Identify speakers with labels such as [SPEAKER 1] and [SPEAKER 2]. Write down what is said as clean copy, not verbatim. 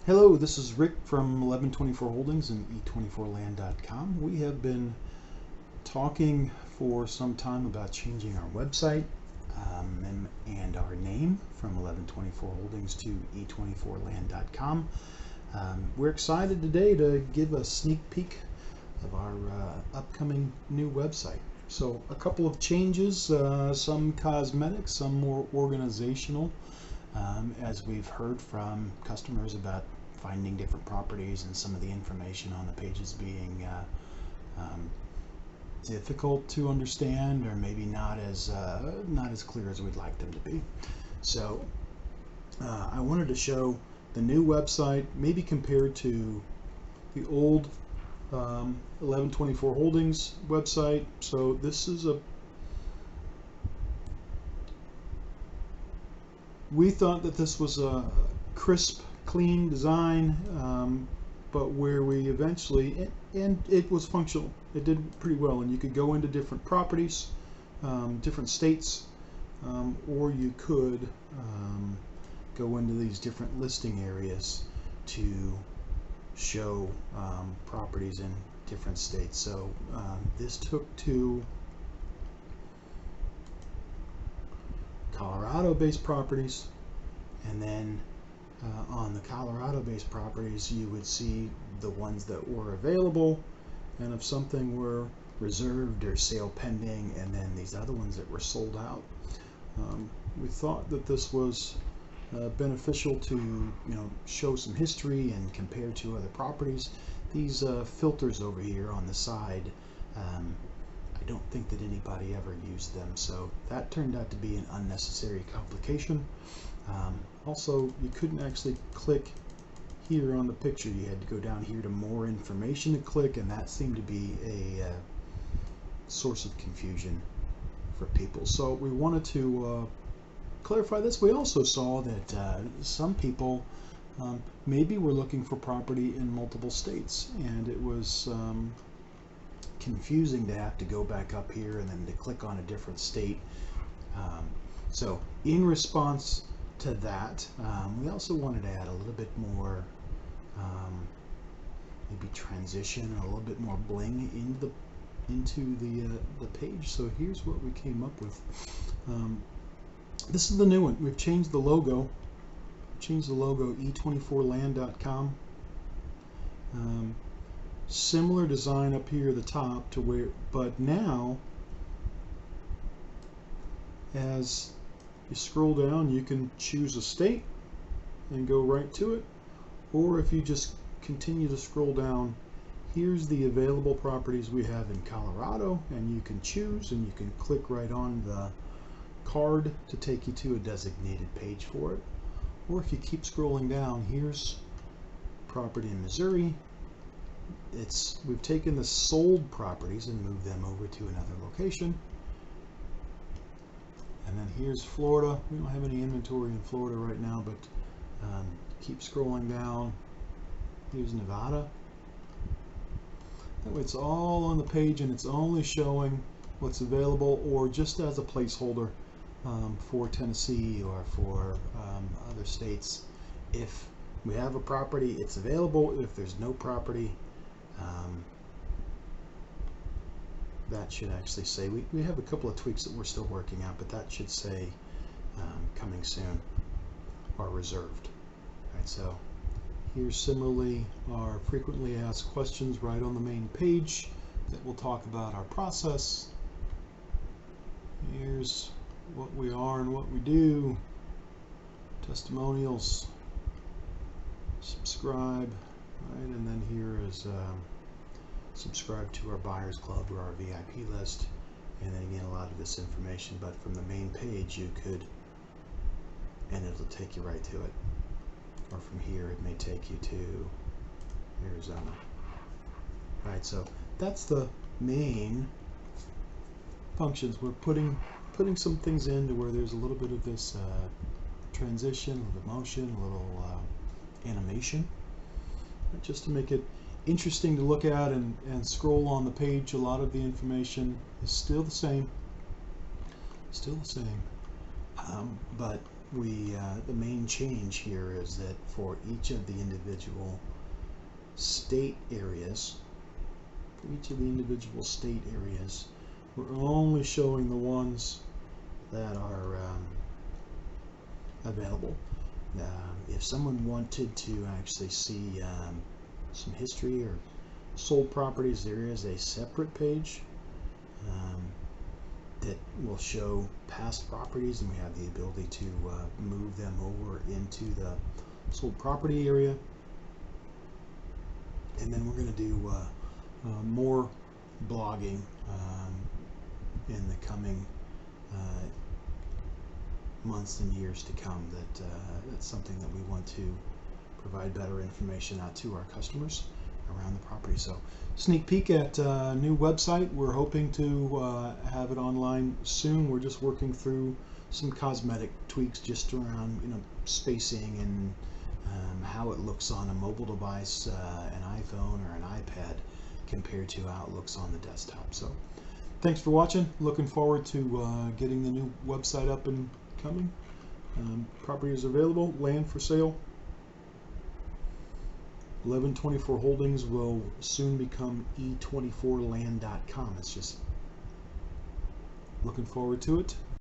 [SPEAKER 1] Hello, this is Rick from 1124 Holdings and E24Land.com. We have been talking for some time about changing our website and our name from 1124 Holdings to E24Land.com. We're excited today to give a sneak peek of our upcoming new website. So a couple of changes, some cosmetic, some more organizational. As we've heard from customers about finding different properties and some of the information on the pages being difficult to understand, or maybe not as clear as we'd like them to be. So I wanted to show the new website, maybe compared to the old 1124 Holdings website. So this is we thought that this was a crisp, clean design, but where we eventually, and it was functional. It did pretty well, and you could go into different properties, different states, or you could go into these different listing areas to show properties in different states. So this took to Colorado-based properties, and then on the Colorado-based properties you would see the ones that were available, and if something were reserved or sale pending, and then these other ones that were sold out. We thought that this was beneficial to show some history and compare to other properties. These filters over here on the side, I don't think that anybody ever used them, so that turned out to be an unnecessary complication. Also, you couldn't actually click here on the picture. You had to go down here to more information to click, and that seemed to be a source of confusion for people. So we wanted to clarify this. We also saw that some people maybe were looking for property in multiple states, and it was confusing to have to go back up here and then to click on a different state. So in response to that, we also wanted to add a little bit more maybe transition, a little bit more bling into the page. So here's what we came up with. This is the new one. We've changed the logo. E24Land.com. Similar design up here at the top to where, but now as you scroll down you can choose a state and go right to it, or if you just continue to scroll down, here's the available properties we have in Colorado, and you can choose, and you can click right on the card to take you to a designated page for it. Or if you keep scrolling down, here's property in Missouri. We've taken the sold properties and moved them over to another location. And then here's Florida. We don't have any inventory in Florida right now, but keep scrolling down. Here's Nevada. That way it's all on the page, and it's only showing what's available, or just as a placeholder for Tennessee or for other states. If we have a property, it's available. If there's no property, that should actually say, we have a couple of tweaks that we're still working out, but that should say coming soon or reserved. All right, so here's similarly our frequently asked questions right on the main page that will talk about our process. Here's what we are and what we do, testimonials, subscribe, right, and then here is subscribe to our buyers club or our VIP list, and then again a lot of this information, but from the main page you could, and it'll take you right to it, or from here it may take you to Arizona. Right, so that's the main functions. We're putting some things in to where there's a little bit of this transition, a little motion, a little animation, just to make it interesting to look at and scroll on the page. A lot of the information is still the same, but the main change here is that for each of the individual state areas, we're only showing the ones that are available. If someone wanted to actually see some history or sold properties, there is a separate page that will show past properties, and we have the ability to move them over into the sold property area. And then we're going to do more blogging in the coming months and years to come. That's something that we want to provide better information out to our customers around the property. So sneak peek at a new website. We're hoping to have it online soon. We're just working through some cosmetic tweaks just around spacing and how it looks on a mobile device, an iPhone or an iPad, compared to how it looks on the desktop. So thanks for watching. Looking forward to getting the new website up and coming. Property is available, land for sale. 1124 Holdings will soon become E24Land.com. It's just looking forward to it.